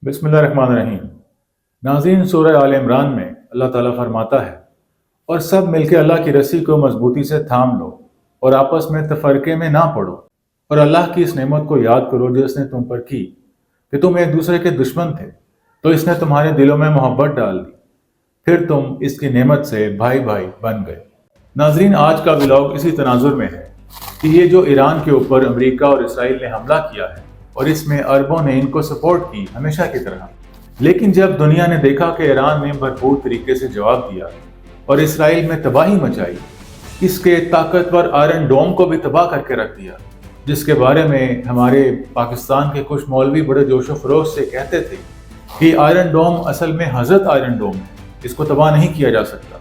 بسم اللہ الرحمن الرحیم۔ ناظرین، سورہ آل عمران میں اللہ تعالیٰ فرماتا ہے اور سب مل کے اللہ کی رسی کو مضبوطی سے تھام لو اور آپس میں تفرقے میں نہ پڑو، اور اللہ کی اس نعمت کو یاد کرو جو اس نے تم پر کی کہ تم ایک دوسرے کے دشمن تھے تو اس نے تمہارے دلوں میں محبت ڈال دی، پھر تم اس کی نعمت سے بھائی بھائی بن گئے۔ ناظرین، آج کا ولاگ اسی تناظر میں ہے کہ یہ جو ایران کے اوپر امریکہ اور اسرائیل نے حملہ کیا ہے اور اس میں عربوں نے ان کو سپورٹ کی ہمیشہ کی طرح، لیکن جب دنیا نے دیکھا کہ ایران نے بھرپور طریقے سے جواب دیا اور اسرائیل میں تباہی مچائی، اس کے طاقتور آئرن ڈوم کو بھی تباہ کر کے رکھ دیا، جس کے بارے میں ہمارے پاکستان کے کچھ مولوی بڑے جوش و خروش سے کہتے تھے کہ آئرن ڈوم اصل میں حضرت آئرن ڈوم ہے، اس کو تباہ نہیں کیا جا سکتا،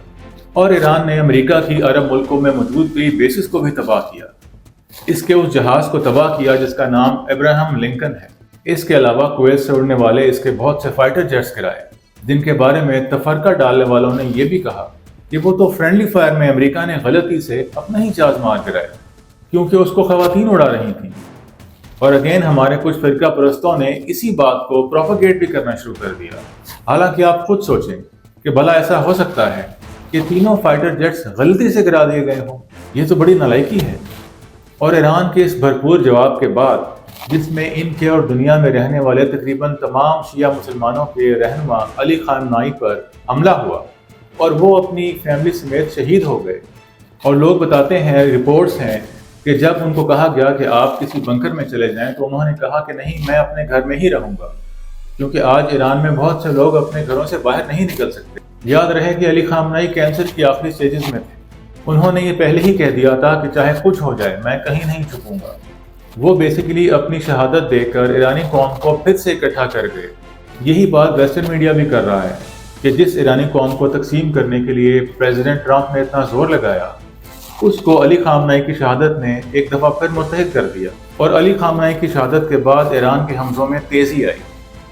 اور ایران نے امریکہ کی عرب ملکوں میں موجود کئی بیسز کو بھی تباہ کیا، اس کے اس جہاز کو تباہ کیا جس کا نام ابراہم لنکن ہے۔ اس کے علاوہ کویت سے اڑنے والے اس کے بہت سے فائٹر جیٹس گرائے، جن کے بارے میں تفرقہ ڈالنے والوں نے یہ بھی کہا کہ وہ تو فرینڈلی فائر میں امریکہ نے غلطی سے اپنا ہی جہاز مار گرایا کیونکہ اس کو خواتین اڑا رہی تھیں۔ اور اگین ہمارے کچھ فرقہ پرستوں نے اسی بات کو پروپیگیٹ بھی کرنا شروع کر دیا، حالانکہ آپ خود سوچیں کہ بھلا ایسا ہو سکتا ہے کہ تینوں فائٹر جیٹس غلطی سے گرا دیے گئے ہوں؟ یہ تو بڑی نالائکی ہے۔ اور ایران کے اس بھرپور جواب کے بعد، جس میں ان کے اور دنیا میں رہنے والے تقریباً تمام شیعہ مسلمانوں کے رہنما علی خامنائی پر حملہ ہوا اور وہ اپنی فیملی سمیت شہید ہو گئے، اور لوگ بتاتے ہیں، رپورٹس ہیں کہ جب ان کو کہا گیا کہ آپ کسی بنکر میں چلے جائیں تو انہوں نے کہا کہ نہیں، میں اپنے گھر میں ہی رہوں گا، کیونکہ آج ایران میں بہت سے لوگ اپنے گھروں سے باہر نہیں نکل سکتے۔ یاد رہے کہ علی خامنائی کینسر کی آخری سٹیجز میں تھے، انہوں نے یہ پہلے ہی کہہ دیا تھا کہ چاہے کچھ ہو جائے میں کہیں نہیں چھپوں گا۔ وہ بیسیکلی اپنی شہادت دے کر ایرانی قوم کو پھر سے اکٹھا کر گئے۔ یہی بات ویسٹرن میڈیا بھی کر رہا ہے کہ جس ایرانی قوم کو تقسیم کرنے کے لیے پریزیڈنٹ ٹرمپ نے اتنا زور لگایا، اس کو علی خامنائی کی شہادت نے ایک دفعہ پھر متحد کر دیا، اور علی خامنائی کی شہادت کے بعد ایران کے حملوں میں تیزی آئی۔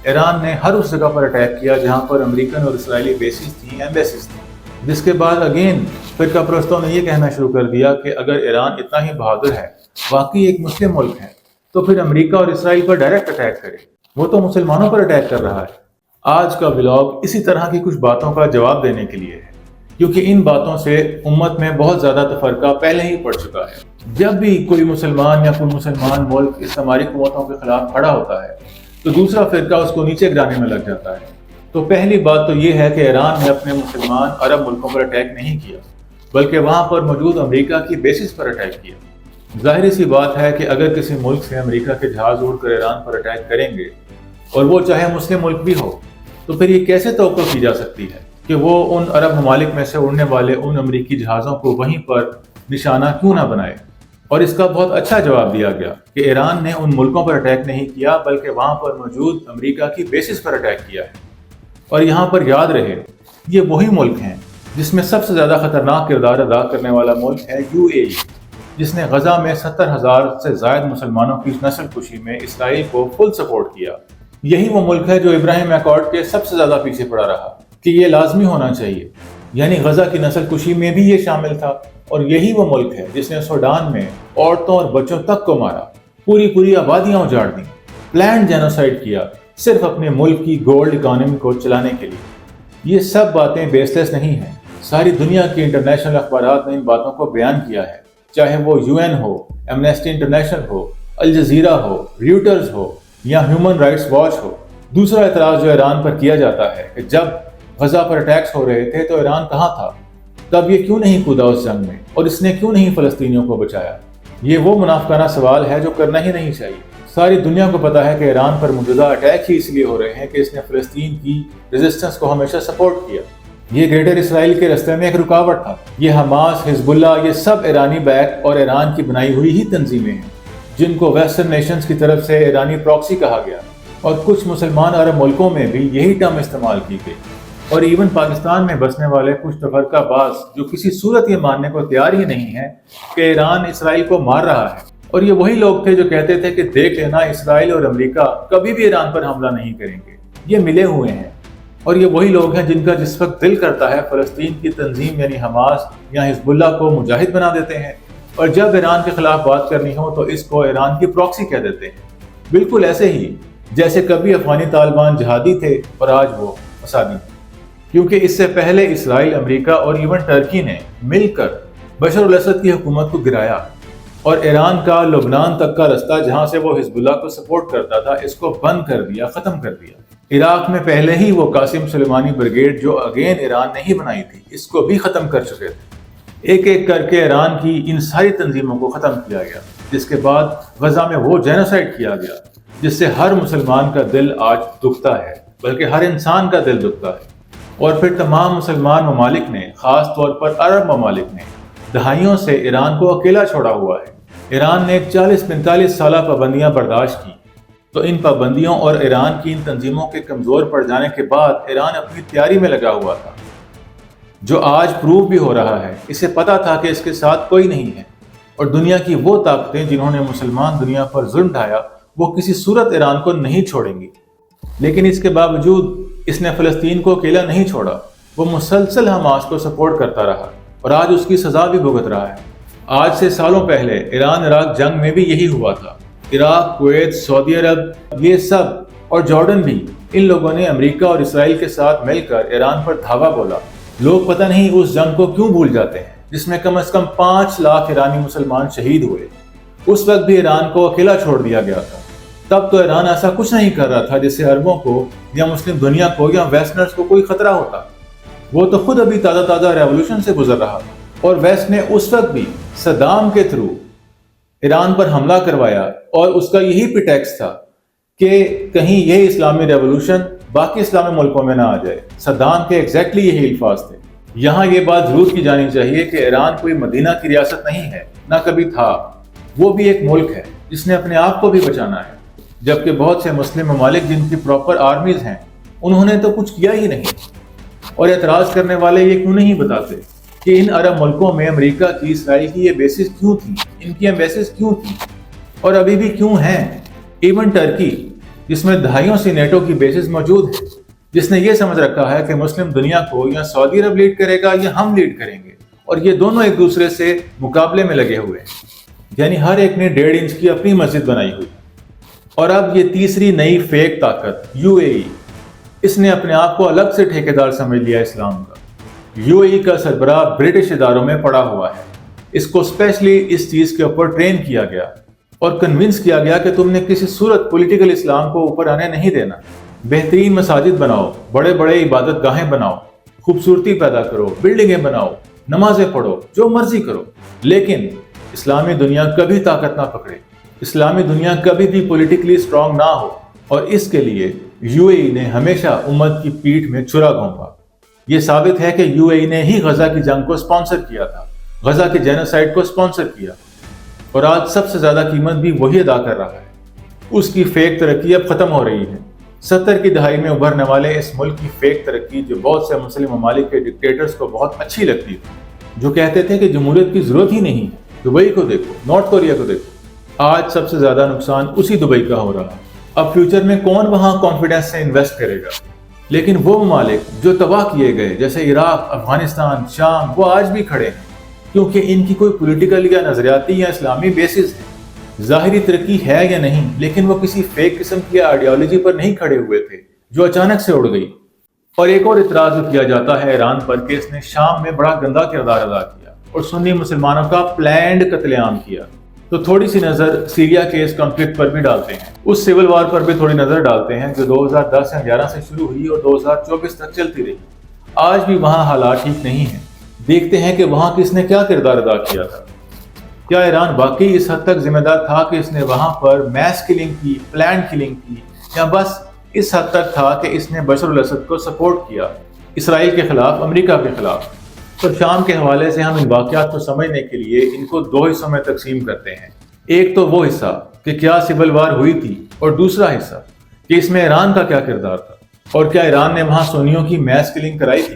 ایران نے ہر اس جگہ پر اٹیک کیا جہاں پر امریکن اور اسرائیلی بیسز تھیں، ایمبیسیز تھیں، جس کے بعد اگین فرقہ پرستوں نے یہ کہنا شروع کر دیا کہ اگر ایران اتنا ہی بہادر ہے، واقعی ایک مسلم ملک ہے، تو پھر امریکہ اور اسرائیل پر ڈائریکٹ اٹیک کرے، وہ تو مسلمانوں پر اٹیک کر رہا ہے۔ آج کا ولاگ اسی طرح کی کچھ باتوں کا جواب دینے کے لیے ہے، کیونکہ ان باتوں سے امت میں بہت زیادہ تفرقہ پہلے ہی پڑ چکا ہے۔ جب بھی کوئی مسلمان یا کوئی مسلمان ملک استعماری قوتوں کے خلاف کھڑا ہوتا ہے تو دوسرا فرقہ اس کو نیچے گرانے میں لگ جاتا ہے۔ تو پہلی بات تو یہ ہے کہ ایران نے اپنے مسلمان عرب ملکوں پر اٹیک نہیں کیا، بلکہ وہاں پر موجود امریکہ کی بیسز پر اٹیک کیا۔ ظاہر سی بات ہے کہ اگر کسی ملک سے امریکہ کے جہاز اڑ کر ایران پر اٹیک کریں گے، اور وہ چاہے مسلم ملک بھی ہو، تو پھر یہ کیسے توقع کی جا سکتی ہے کہ وہ ان عرب ممالک میں سے اڑنے والے ان امریکی جہازوں کو وہیں پر نشانہ کیوں نہ بنائے؟ اور اس کا بہت اچھا جواب دیا گیا کہ ایران نے ان ملکوں پر اٹیک نہیں کیا، بلکہ وہاں پر موجود امریکہ کی بیسز پر اٹیک کیا ہے۔ اور یہاں پر یاد رہے، یہ وہی ملک ہیں جس میں سب سے زیادہ خطرناک کردار ادا کرنے والا ملک ہے UAE، جس نے غزہ میں 70,000 سے زائد مسلمانوں کی نسل کشی میں اسرائیل کو فل سپورٹ کیا۔ یہی وہ ملک ہے جو ابراہیم ایکارڈ کے سب سے زیادہ پیچھے پڑا رہا کہ یہ لازمی ہونا چاہیے، یعنی غزہ کی نسل کشی میں بھی یہ شامل تھا۔ اور یہی وہ ملک ہے جس نے سوڈان میں عورتوں اور بچوں تک کو مارا، پوری آبادیاں اجاڑ دیں، پلانڈ جینوسائیڈ کیا، صرف اپنے ملک کی گولڈ اکانومی کو چلانے کے لیے۔ یہ سب باتیں بیس لیس نہیں ہیں، ساری دنیا کے انٹرنیشنل اخبارات نے ان باتوں کو بیان کیا ہے، چاہے وہ UN ہو، ایمنسٹی انٹرنیشنل ہو، الجزیرہ ہو، ریوٹرز ہو یا ہیومن رائٹس واچ ہو۔ دوسرا اعتراض جو ایران پر کیا جاتا ہے کہ جب غزہ پر اٹیکس ہو رہے تھے تو ایران کہاں تھا؟ تب یہ کیوں نہیں کودا اس جنگ میں، اور اس نے کیوں نہیں فلسطینیوں کو بچایا؟ یہ وہ منافقانہ سوال ہے جو کرنا ہی نہیں چاہیے۔ ساری دنیا کو پتا ہے کہ ایران پر موجودہ اٹیک ہی اس لیے ہو رہے ہیں کہ اس نے فلسطین کی ریزسٹنس کو ہمیشہ سپورٹ کیا۔ یہ گریٹر اسرائیل کے راستے میں ایک رکاوٹ تھا۔ یہ حماس، حزب اللہ، یہ سب ایرانی بیک اور ایران کی بنائی ہوئی ہی تنظیمیں ہیں، جن کو ویسٹرن نیشنز کی طرف سے ایرانی پراکسی کہا گیا، اور کچھ مسلمان عرب ملکوں میں بھی یہی ٹرم استعمال کی گئی، اور ایون پاکستان میں بسنے والے کچھ تفرقہ باز جو کسی صورت یہ ماننے کو تیار ہی نہیں ہے کہ ایران اسرائیل کو مار رہا ہے۔ اور یہ وہی لوگ تھے جو کہتے تھے کہ دیکھ لینا، اسرائیل اور امریکہ کبھی بھی ایران پر حملہ نہیں کریں گے، یہ ملے ہوئے ہیں۔ اور یہ وہی لوگ ہیں جن کا جس وقت دل کرتا ہے فلسطین کی تنظیم یعنی حماس یا حزب اللہ کو مجاہد بنا دیتے ہیں، اور جب ایران کے خلاف بات کرنی ہو تو اس کو ایران کی پراکسی کہہ دیتے ہیں۔ بالکل ایسے ہی جیسے کبھی افغانی طالبان جہادی تھے اور آج وہ فسادی ہیں، کیونکہ اس سے پہلے اسرائیل، امریکہ اور ایون ٹرکی نے مل کر بشر الاسد کی حکومت کو گرایا، اور ایران کا لبنان تک کا رستہ جہاں سے وہ حزب اللہ کو سپورٹ کرتا تھا اس کو بند کر دیا، ختم کر دیا۔ عراق میں پہلے ہی وہ قاسم سلیمانی بریگیڈ جو اگین ایران نے ہی بنائی تھی اس کو بھی ختم کر چکے تھے۔ ایک ایک کر کے ایران کی ان ساری تنظیموں کو ختم کیا گیا، جس کے بعد غزہ میں وہ جینوسائیڈ کیا گیا جس سے ہر مسلمان کا دل آج دکھتا ہے، بلکہ ہر انسان کا دل دکھتا ہے۔ اور پھر تمام مسلمان ممالک نے، خاص طور پر عرب ممالک نے، دہائیوں سے ایران کو اکیلا چھوڑا ہوا ہے۔ ایران نے 40-45 سالہ پابندیاں برداشت کی، تو ان پابندیوں اور ایران کی ان تنظیموں کے کمزور پڑ جانے کے بعد ایران اپنی تیاری میں لگا ہوا تھا، جو آج پروو بھی ہو رہا ہے۔ اسے پتا تھا کہ اس کے ساتھ کوئی نہیں ہے، اور دنیا کی وہ طاقتیں جنہوں نے مسلمان دنیا پر ظلم ڈھایا وہ کسی صورت ایران کو نہیں چھوڑیں گی۔ لیکن اس کے باوجود اس نے فلسطین کو اکیلا نہیں چھوڑا، وہ مسلسل حماس کو سپورٹ کرتا رہا اور آج اس کی سزا بھی بھگت رہا ہے۔ آج سے سالوں پہلے ایران عراق جنگ میں بھی یہی ہوا تھا۔ عراق، کویت، سعودی عرب، یہ سب اور جارڈن بھی، ان لوگوں نے امریکہ اور اسرائیل کے ساتھ مل کر ایران پر دھاوا بولا۔ لوگ پتہ نہیں اس جنگ کو کیوں بھول جاتے ہیں جس میں کم از کم 5 لاکھ ایرانی مسلمان شہید ہوئے۔ اس وقت بھی ایران کو اکیلا چھوڑ دیا گیا تھا۔ تب تو ایران ایسا کچھ نہیں کر رہا تھا جس سے عربوں کو یا مسلم دنیا کو یا ویسٹرنز کو کوئی خطرہ ہوتا۔ وہ تو خود ابھی تازہ ریولوشن سے گزر رہا تھا، اور ویسٹ نے اس وقت بھی صدام کے تھرو ایران پر حملہ کروایا، اور اس کا یہی پریٹیکسٹ تھا کہ کہیں یہ اسلامی ریولوشن باقی اسلامی ملکوں میں نہ آ جائے۔ صدام کے ایگزیکٹلی یہی الفاظ تھے۔ یہاں یہ بات ضرور کی جانی چاہیے کہ ایران کوئی مدینہ کی ریاست نہیں ہے، نہ کبھی تھا۔ وہ بھی ایک ملک ہے جس نے اپنے آپ کو بھی بچانا ہے، جبکہ بہت سے مسلم ممالک جن کی پراپر آرمیز ہیں انہوں نے تو کچھ کیا ہی نہیں۔ اور اعتراض کرنے والے یہ کیوں نہیں بتاتے کہ ان عرب ملکوں میں امریکہ کی، اسرائیل کی یہ بیسز کیوں تھیں، ان کی ایمبیسیز کیوں تھیں اور ابھی بھی کیوں ہیں۔ ایون ٹرکی، جس میں دہائیوں سے نیٹو کی بیسز موجود ہیں، جس نے یہ سمجھ رکھا ہے کہ مسلم دنیا کو یا سعودی عرب لیڈ کرے گا یا ہم لیڈ کریں گے، اور یہ دونوں ایک دوسرے سے مقابلے میں لگے ہوئے ہیں، یعنی ہر ایک نے 1.5 انچ کی اپنی مسجد بنائی ہوئی۔ اور اب یہ تیسری نئی فیک طاقت UAE، اس نے اپنے آپ کو الگ سے ٹھیکیدار سمجھ لیا اسلام کا۔ UAE کا سربراہ برٹش اداروں میں پڑا ہوا ہے، اس کو اسپیشلی اس چیز کے اوپر ٹرین کیا گیا اور کنونس کیا گیا کہ تم نے کسی صورت پولیٹیکل اسلام کو اوپر آنے نہیں دینا۔ بہترین مساجد بناؤ، بڑے بڑے عبادت گاہیں بناؤ، خوبصورتی پیدا کرو، بلڈنگیں بناؤ، نمازیں پڑھو، جو مرضی کرو، لیکن اسلامی دنیا کبھی طاقت نہ پکڑے، اسلامی دنیا کبھی بھی پولیٹیکلی اسٹرانگ نہ ہو۔ اور اس کے لیے UAE نے ہمیشہ امت کی پیٹھ میں چھرا گھونپا۔ یہ ثابت ہے کہ UAE نے ہی غزہ کی جنگ کو اسپانسر کیا تھا، غزہ کے جینوسائیڈ کو اسپانسر کیا، اور آج سب سے زیادہ قیمت بھی وہی ادا کر رہا ہے۔ اس کی فیک ترقی اب ختم ہو رہی ہے۔ 70 کی دہائی میں ابھرنے والے اس ملک کی فیک ترقی، جو بہت سے مسلم ممالک کے ڈکٹیٹرز کو بہت اچھی لگتی تھی، جو کہتے تھے کہ جمہوریت کی ضرورت ہی نہیں ہے، دبئی کو دیکھو، نارتھ کوریا کو دیکھو، آج سب سے زیادہ نقصان اسی دبئی کا ہو رہا ہے۔ اب فیوچر میں کون وہاں کانفیڈنس سے انویسٹ کرے گا؟ لیکن وہ ممالک جو تباہ کیے گئے جیسے عراق، افغانستان، شام، وہ آج بھی کھڑے ہیں، کیونکہ ان کی کوئی پولیٹیکل یا نظریاتی یا اسلامی بیسز ہے۔ ظاہری ترقی ہے یا نہیں، لیکن وہ کسی فیک قسم کی آئیڈیالوجی پر نہیں کھڑے ہوئے تھے جو اچانک سے اڑ گئی۔ اور ایک اور اعتراض کیا جاتا ہے ایران پر کہ اس نے شام میں بڑا گندا کردار ادا کیا اور سنی مسلمانوں کا پلانڈ قتل عام کیا۔ تو تھوڑی سی نظر سیریا کے اس کنفلکٹ پر بھی ڈالتے ہیں، اس سول وار پر بھی تھوڑی نظر ڈالتے ہیں جو 2010 یا 11 سے شروع ہوئی اور 2024 تک چلتی رہی۔ آج بھی وہاں حالات ٹھیک نہیں ہیں۔ دیکھتے ہیں کہ وہاں کس نے کیا کردار ادا کیا تھا۔ کیا ایران واقعی اس حد تک ذمہ دار تھا کہ اس نے وہاں پر میس کلنگ کی، پلانڈ کلنگ کی، یا بس اس حد تک تھا کہ اس نے بشر الاسد کو سپورٹ کیا اسرائیل کے خلاف، امریکہ کے خلاف؟ تو شام کے حوالے سے ہم ان واقعات کو سمجھنے کے لیے ان کو 2 حصوں میں تقسیم کرتے ہیں۔ ایک تو وہ حصہ کہ کیا سول وار ہوئی تھی، اور دوسرا حصہ کہ اس میں ایران کا کیا کردار تھا، اور کیا ایران نے وہاں سنیوں کی میس کلنگ کرائی تھی۔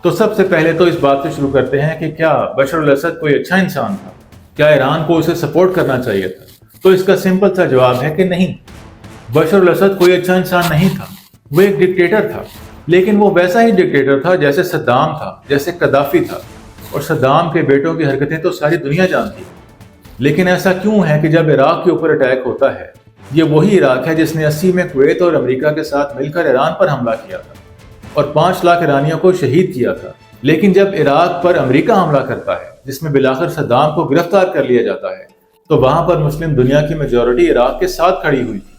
تو سب سے پہلے تو اس بات سے شروع کرتے ہیں کہ کیا بشر الاسد کوئی اچھا انسان تھا؟ کیا ایران کو اسے سپورٹ کرنا چاہیے تھا؟ تو اس کا سمپل سا جواب ہے کہ نہیں، بشر الاسد کوئی اچھا انسان نہیں تھا۔ وہ ایک ڈکٹیٹر تھا، لیکن وہ ویسا ہی ڈکٹیٹر تھا جیسے صدام تھا، جیسے قذافی تھا، اور صدام کے بیٹوں کی حرکتیں تو ساری دنیا جانتی ہے۔ لیکن ایسا کیوں ہے کہ جب عراق کے اوپر اٹیک ہوتا ہے یہ وہی عراق ہے جس نے 80 میں کویت اور امریکہ کے ساتھ مل کر ایران پر حملہ کیا تھا اور 5 لاکھ ایرانیوں کو شہید کیا تھا۔ لیکن جب عراق پر امریکہ حملہ کرتا ہے، جس میں بالآخر صدام کو گرفتار کر لیا جاتا ہے، تو وہاں پر مسلم دنیا کی میجورٹی عراق کے ساتھ کھڑی ہوئی تھی،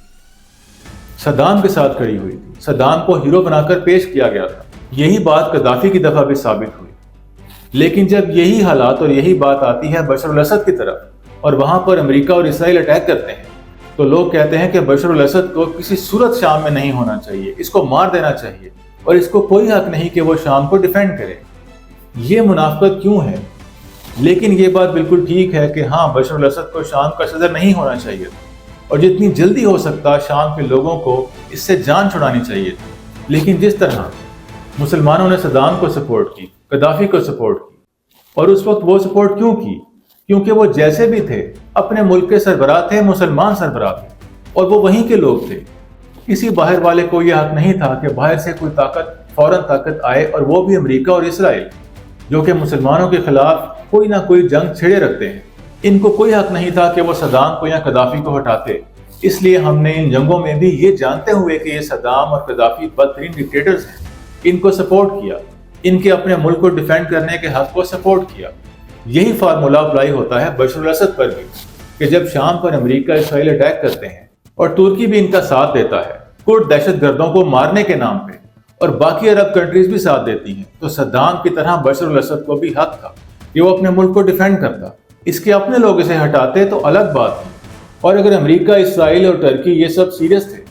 صدام کے ساتھ کھڑی ہوئی تھی۔ صدام کو ہیرو بنا کر پیش کیا گیا تھا۔ یہی بات قذافی کی دفعہ بھی ثابت ہوئی۔ لیکن جب یہی حالات اور یہی بات آتی ہے بشار الاسد کی طرف اور وہاں پر امریکہ اور اسرائیل اٹیک کرتے ہیں، تو لوگ کہتے ہیں کہ بشار الاسد کو کسی صورت شام میں نہیں ہونا چاہیے، اس کو مار دینا چاہیے اور اس کو کوئی حق نہیں کہ وہ شام کو ڈیفینڈ کرے۔ یہ منافقت کیوں ہے؟ لیکن یہ بات بالکل ٹھیک ہے کہ ہاں، بشار الاسد کو شام کا صدر نہیں ہونا چاہیے تھا اور جتنی جلدی ہو سکتا شام کے لوگوں کو اس سے جان چھڑانی چاہیے تھی۔ لیکن جس طرح مسلمانوں نے صدام کو سپورٹ کی، قذافی کو سپورٹ کی، اور اس وقت وہ سپورٹ کیوں کی؟ کیونکہ وہ جیسے بھی تھے اپنے ملک کے سربراہ تھے، مسلمان سربراہ تھے اور وہ وہیں کے لوگ تھے۔ کسی باہر والے کو یہ حق نہیں تھا کہ باہر سے کوئی فوراً طاقت آئے، اور وہ بھی امریکہ اور اسرائیل، جو کہ مسلمانوں کے خلاف کوئی نہ کوئی جنگ چھڑے رکھتے ہیں۔ ان کو کوئی حق نہیں تھا کہ وہ صدام کو یا قذافی کو ہٹاتے۔ اس لیے ہم نے ان جنگوں میں بھی یہ جانتے ہوئے کہ یہ صدام اور قذافی بدترین ڈکٹیٹرز ہیں، ان کو سپورٹ کیا، ان کے اپنے ملک کو ڈیفینڈ کرنے کے حق کو سپورٹ کیا۔ یہی فارمولا اپلائی ہوتا ہے بشار الاسد پر بھی، کہ جب شام پر امریکہ اسرائیل اٹیک کرتے ہیں اور ترکی بھی ان کا ساتھ دیتا ہے کرد دہشت گردوں کو مارنے کے نام پہ، اور باقی عرب کنٹریز بھی ساتھ دیتی ہیں، تو صدام کی طرح بشار الاسد کو بھی حق تھا کہ وہ اپنے ملک کو ڈیفینڈ کرتا۔ اس کے اپنے لوگ اسے ہٹاتے تو الگ بات تھی، اور اگر امریکہ، اسرائیل اور ترکی یہ سب سیریس تھے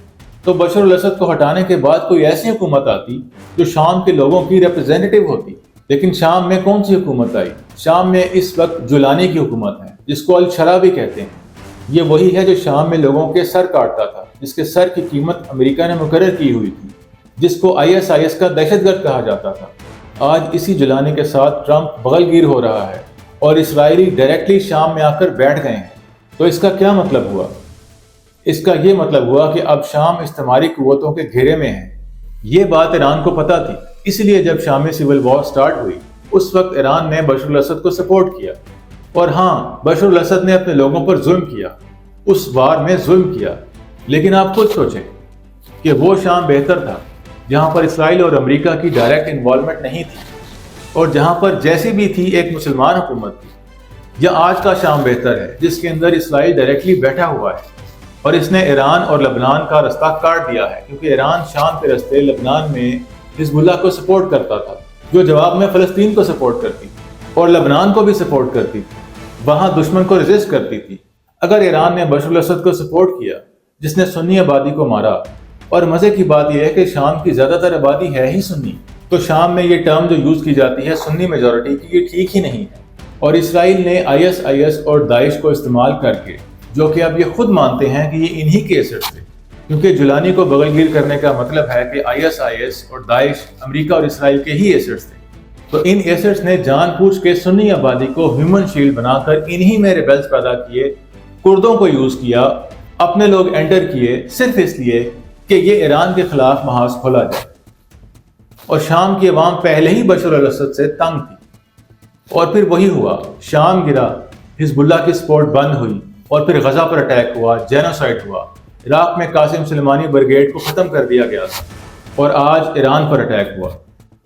تو بشار الاسد کو ہٹانے کے بعد کوئی ایسی حکومت آتی جو شام کے لوگوں کی ریپرزینٹیو ہوتی۔ لیکن شام میں کون سی حکومت آئی؟ شام میں اس وقت جولانی کی حکومت ہے، جس کو الشرا بھی کہتے ہیں۔ یہ وہی ہے جو شام میں لوگوں کے سر کاٹتا تھا، جس کے سر کی قیمت امریکہ نے مقرر کی ہوئی تھی، جس کو ISIS کا دہشت گرد کہا جاتا تھا۔ آج اسی جولانی کے ساتھ ٹرمپ بغل گیر ہو رہا ہے اور اسرائیلی ڈائریکٹلی شام میں آ کر بیٹھ گئے ہیں۔ تو اس کا کیا مطلب ہوا؟ اس کا یہ مطلب ہوا کہ اب شام استعماری قوتوں کے گھیرے میں ہے۔ یہ بات ایران کو پتہ تھی، اس لیے جب شام میں سول وار سٹارٹ ہوئی، اس وقت ایران نے بشار الاسد کو سپورٹ کیا۔ اور ہاں، بشار الاسد نے اپنے لوگوں پر ظلم کیا، اس وار میں ظلم کیا۔ لیکن آپ خود سوچیں کہ وہ شام بہتر تھا جہاں پر اسرائیل اور امریکہ کی ڈائریکٹ انوالومنٹ نہیں تھی، اور جہاں پر جیسی بھی تھی ایک مسلمان حکومت تھی، یا آج کا شام بہتر ہے جس کے اندر اسرائیل ڈائریکٹلی بیٹھا ہوا ہے اور اس نے ایران اور لبنان کا رستہ کاٹ دیا ہے، کیونکہ ایران شام کے رستے لبنان میں حزب اللہ کو سپورٹ کرتا تھا، جو جواب میں فلسطین کو سپورٹ کرتی اور لبنان کو بھی سپورٹ کرتی تھی، وہاں دشمن کو ریزسٹ کرتی تھی۔ اگر ایران نے بشار الاسد کو سپورٹ کیا، جس نے سنی آبادی کو مارا، اور مزے کی بات یہ ہے کہ شام کی زیادہ تر آبادی ہے ہی سنی، تو شام میں یہ ٹرم جو یوز کی جاتی ہے سنی میجورٹی کی، یہ ٹھیک ہی نہیں ہے۔ اور اسرائیل نے ISIS اور داعش کو استعمال کر کے، جو کہ اب یہ خود مانتے ہیں کہ یہ انہی کے ایسٹس تھے، کیونکہ جولانی کو بغل گیر کرنے کا مطلب ہے کہ ISIS اور داعش امریکہ اور اسرائیل کے ہی ایسٹس تھے، تو ان ایسٹس نے جان بوجھ کے سنی آبادی کو ہیومن شیلڈ بنا کر انہی میں ریبلز پیدا کیے، کردوں کو یوز کیا، اپنے لوگ انٹر کیے، صرف اس لیے کہ یہ ایران کے خلاف محاذ کھولا جائے۔ اور شام کی عوام پہلے ہی بشار الاسد سے تنگ تھی، اور پھر وہی ہوا، شام گرا، حزب اللہ کی سپورٹ بند ہوئی، اور پھر غزہ پر اٹیک ہوا، جینوسائیڈ ہوا، عراق میں قاسم سلیمانی بریگیڈ کو ختم کر دیا گیا تھا، اور آج ایران پر اٹیک ہوا۔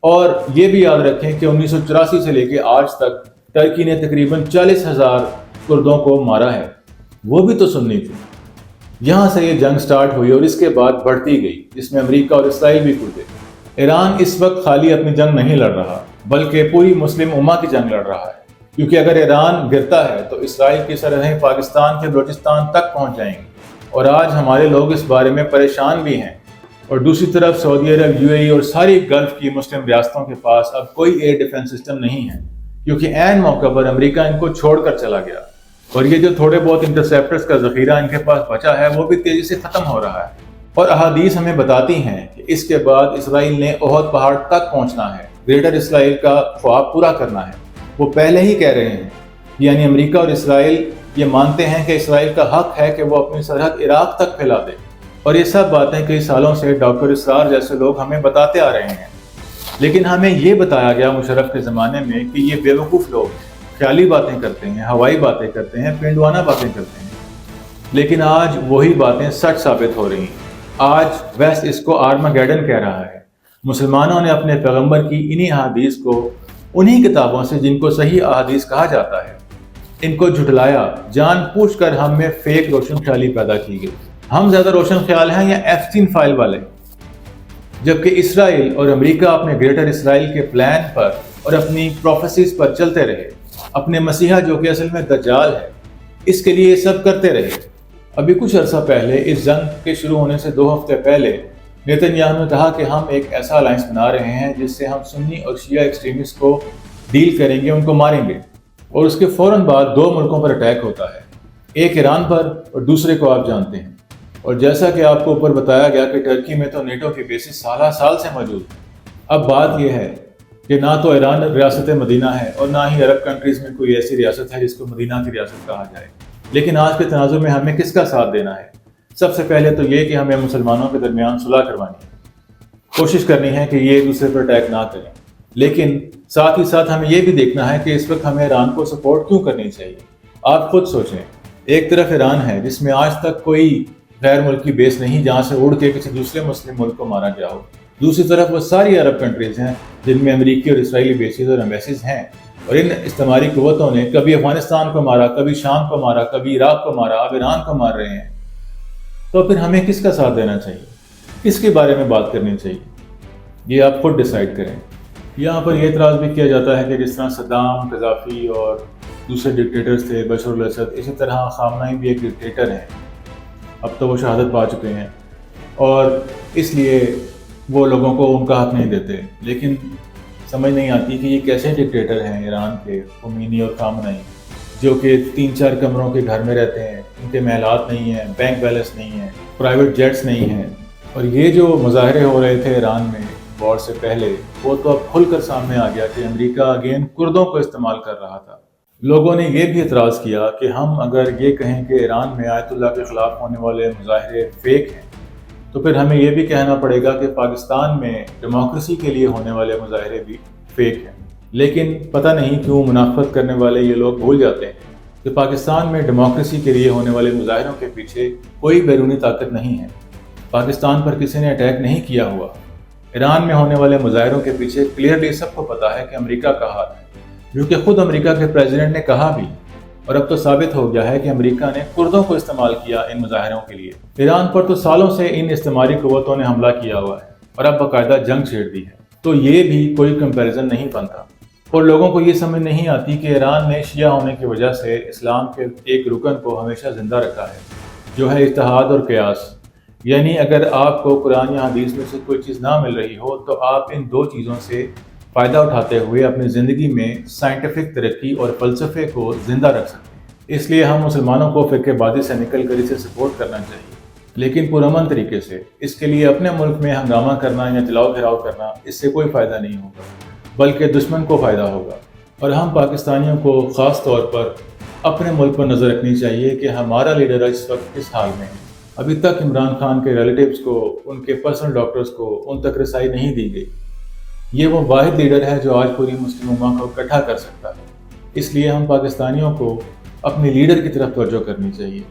اور یہ بھی یاد رکھیں کہ 1984 سے لے کے آج تک ٹرکی نے تقریباً 40,000 کردوں کو مارا ہے، وہ بھی تو سنی تھی۔ یہاں سے یہ جنگ سٹارٹ ہوئی اور اس کے بعد بڑھتی گئی، جس میں امریکہ اور اسرائیل بھی کودے۔ ایران اس وقت خالی اپنی جنگ نہیں لڑ رہا، بلکہ پوری مسلم امہ کی جنگ لڑ رہا ہے، کیونکہ اگر ایران گرتا ہے تو اسرائیل کی سرحدیں پاکستان کے بلوچستان تک پہنچ جائیں گی، اور آج ہمارے لوگ اس بارے میں پریشان بھی ہیں۔ اور دوسری طرف سعودی عرب، UAE اور ساری گلف کی مسلم ریاستوں کے پاس اب کوئی ایئر ڈیفنس سسٹم نہیں ہے، کیونکہ عین موقع پر امریکہ ان کو چھوڑ کر چلا گیا، اور یہ جو تھوڑے بہت انٹرسیپٹرز کا ذخیرہ ان کے پاس بچا ہے وہ بھی تیزی سے ختم ہو رہا ہے۔ اور احادیث ہمیں بتاتی ہیں کہ اس کے بعد اسرائیل نے احد پہاڑ تک پہنچنا ہے، گریٹر اسرائیل کا خواب پورا کرنا ہے۔ وہ پہلے ہی کہہ رہے ہیں، یعنی امریکہ اور اسرائیل یہ مانتے ہیں کہ اسرائیل کا حق ہے کہ وہ اپنی سرحد عراق تک پھیلا دے، اور یہ سب باتیں کئی سالوں سے ڈاکٹر اسرار جیسے لوگ ہمیں بتاتے آ رہے ہیں۔ لیکن ہمیں یہ بتایا گیا مشرف کے زمانے میں کہ یہ بیوقوف لوگ خیالی باتیں کرتے ہیں، ہوائی باتیں کرتے ہیں، پنڈوانہ باتیں کرتے ہیں۔ لیکن آج وہی باتیں سچ ثابت ہو رہی ہیں۔ آج ویسٹ اس کو آرمگیڈن کہہ رہا ہے۔ مسلمانوں نے اپنے پیغمبر کی انہی احادیث کو، انہی کتابوں سے جن کو صحیح احادیث کہا جاتا ہے، ان کو جھٹلایا۔ جان پوچھ کر ہم میں فیک روشن خیالی پیدا کی گئی۔ ہم زیادہ روشن خیال ہیں یا ایپسٹین فائل والے؟ جبکہ اسرائیل اور امریکہ اپنے گریٹر اسرائیل کے پلان پر اور اپنی پروفیسیز پر چلتے رہے، اپنے مسیحا جو کہ اصل میں دجال ہے، اس کے لیے یہ سب کرتے رہے۔ ابھی کچھ عرصہ پہلے، اس جنگ کے شروع ہونے سے 2 ہفتے پہلے، نیتن یاہو نے کہا کہ ہم ایک ایسا الائنس بنا رہے ہیں جس سے ہم سنی اور شیعہ ایکسٹریمسٹ کو ڈیل کریں گے، ان کو ماریں گے۔ اور اس کے فوراً بعد 2 ملکوں پر اٹیک ہوتا ہے، ایک ایران پر اور دوسرے کو آپ جانتے ہیں۔ اور جیسا کہ آپ کو اوپر بتایا گیا کہ ٹرکی میں تو نیٹو کی بیسز سالہ سال سے موجود ہے۔ اب بات یہ ہے کہ نہ تو ایران ریاست مدینہ ہے اور نہ ہی عرب کنٹریز میں کوئی ایسی ریاست ہے جس کو مدینہ کی ریاست کہا جائے۔ لیکن آج کے تناظر میں ہمیں کس کا ساتھ دینا ہے؟ سب سے پہلے تو یہ کہ ہمیں مسلمانوں کے درمیان صلح کروانی ہے، کوشش کرنی ہے کہ یہ ایک دوسرے پر اٹیک نہ کریں۔ لیکن ساتھ ہی ساتھ ہمیں یہ بھی دیکھنا ہے کہ اس وقت ہمیں ایران کو سپورٹ کیوں کرنی چاہیے۔ آپ خود سوچیں، ایک طرف ایران ہے جس میں آج تک کوئی غیر ملکی بیس نہیں جہاں سے اڑ کے کسی دوسرے مسلم ملک کو مارا گیا ہو، دوسری طرف وہ ساری عرب کنٹریز ہیں جن میں امریکی اور اسرائیلی بیسز اور ایمبیسیز ہیں، اور ان استعماری قوتوں نے کبھی افغانستان کو مارا، کبھی شام کو مارا، کبھی عراق کو مارا، اب ایران کو مار رہے ہیں۔ تو پھر ہمیں کس کا ساتھ دینا چاہیے، کس کے بارے میں بات کرنی چاہیے، یہ آپ خود ڈیسائیڈ کریں۔ یہاں پر یہ اعتراض بھی کیا جاتا ہے کہ جس طرح صدام، قذافی اور دوسرے ڈکٹیٹرز تھے، بشار الاسد، اسی طرح خامنہ ای بھی ایک ڈکٹیٹر ہیں، اب تو وہ شہادت پا چکے ہیں، اور اس لیے وہ لوگوں کو ان کا حق نہیں دیتے۔ لیکن سمجھ نہیں آتی کہ یہ کیسے ڈکٹیٹر ہیں ایران کے، خمینی اور خامنہ ای، جو کہ 3-4 کمروں کے گھر میں رہتے ہیں، ان کے محلات نہیں ہیں، بینک بیلنس نہیں ہیں، پرائیویٹ جیٹس نہیں ہیں۔ اور یہ جو مظاہرے ہو رہے تھے ایران میں وار سے پہلے، وہ تو اب کھل کر سامنے آ گیا کہ امریکہ اگین کردوں کو استعمال کر رہا تھا۔ لوگوں نے یہ بھی اعتراض کیا کہ ہم اگر یہ کہیں کہ ایران میں آیت اللہ کے خلاف ہونے والے مظاہرے فیک ہیں، تو پھر ہمیں یہ بھی کہنا پڑے گا کہ پاکستان میں ڈیموکریسی کے لیے ہونے والے مظاہرے بھی فیک ہیں۔ لیکن پتہ نہیں کیوں منافقت کرنے والے یہ لوگ بھول جاتے ہیں کہ پاکستان میں ڈیموکریسی کے لیے ہونے والے مظاہروں کے پیچھے کوئی بیرونی طاقت نہیں ہے۔ پاکستان پر کسی نے اٹیک نہیں کیا ہوا۔ ایران میں ہونے والے مظاہروں کے پیچھے کلیئرلی سب کو پتہ ہے کہ امریکہ کا ہاتھ ہے، جو کہ خود امریکہ کے پریزیڈنٹ نے کہا بھی، اور اب تو ثابت ہو گیا ہے کہ امریکہ نے کردوں کو استعمال کیا ان مظاہروں کے لیے۔ ایران پر تو سالوں سے ان استعماری قوتوں نے حملہ کیا ہوا ہے اور اب باقاعدہ جنگ چھیڑ دی ہے، تو یہ بھی کوئی کمپیریزن نہیں بنتا۔ اور لوگوں کو یہ سمجھ نہیں آتی کہ ایران نے شیعہ ہونے کی وجہ سے اسلام کے ایک رکن کو ہمیشہ زندہ رکھا ہے، جو ہے اتحاد اور قیاس۔ یعنی اگر آپ کو قرآن یا حدیث میں سے کوئی چیز نہ مل رہی ہو تو آپ ان 2 چیزوں سے فائدہ اٹھاتے ہوئے اپنی زندگی میں سائنٹیفک ترقی اور فلسفے کو زندہ رکھ سکتے ہیں۔ اس لیے ہم مسلمانوں کو فرقے بازی سے نکل کر اسے سپورٹ کرنا چاہیے، لیکن پرامن طریقے سے۔ اس کے لیے اپنے ملک میں ہنگامہ کرنا یا جلاؤ گھراؤ کرنا، اس سے کوئی فائدہ نہیں ہوگا، بلکہ دشمن کو فائدہ ہوگا۔ اور ہم پاکستانیوں کو خاص طور پر اپنے ملک پر نظر رکھنی چاہیے کہ ہمارا لیڈر اس وقت کس حال میں ہے۔ ابھی تک عمران خان کے ریلیٹیوز کو، ان کے پرسنل ڈاکٹرز کو ان تک رسائی نہیں دی گئی۔ یہ وہ واحد لیڈر ہے جو آج پوری مسلم امہ کو اکٹھا کر سکتا ہے۔ اس لیے ہم پاکستانیوں کو اپنے لیڈر کی طرف توجہ کرنی چاہیے،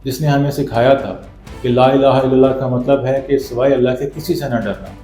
جس نے ہمیں سکھایا تھا کہ لا الہ الا اللہ کا مطلب ہے کہ سوائے اللہ کے کسی سے نہ ڈرنا۔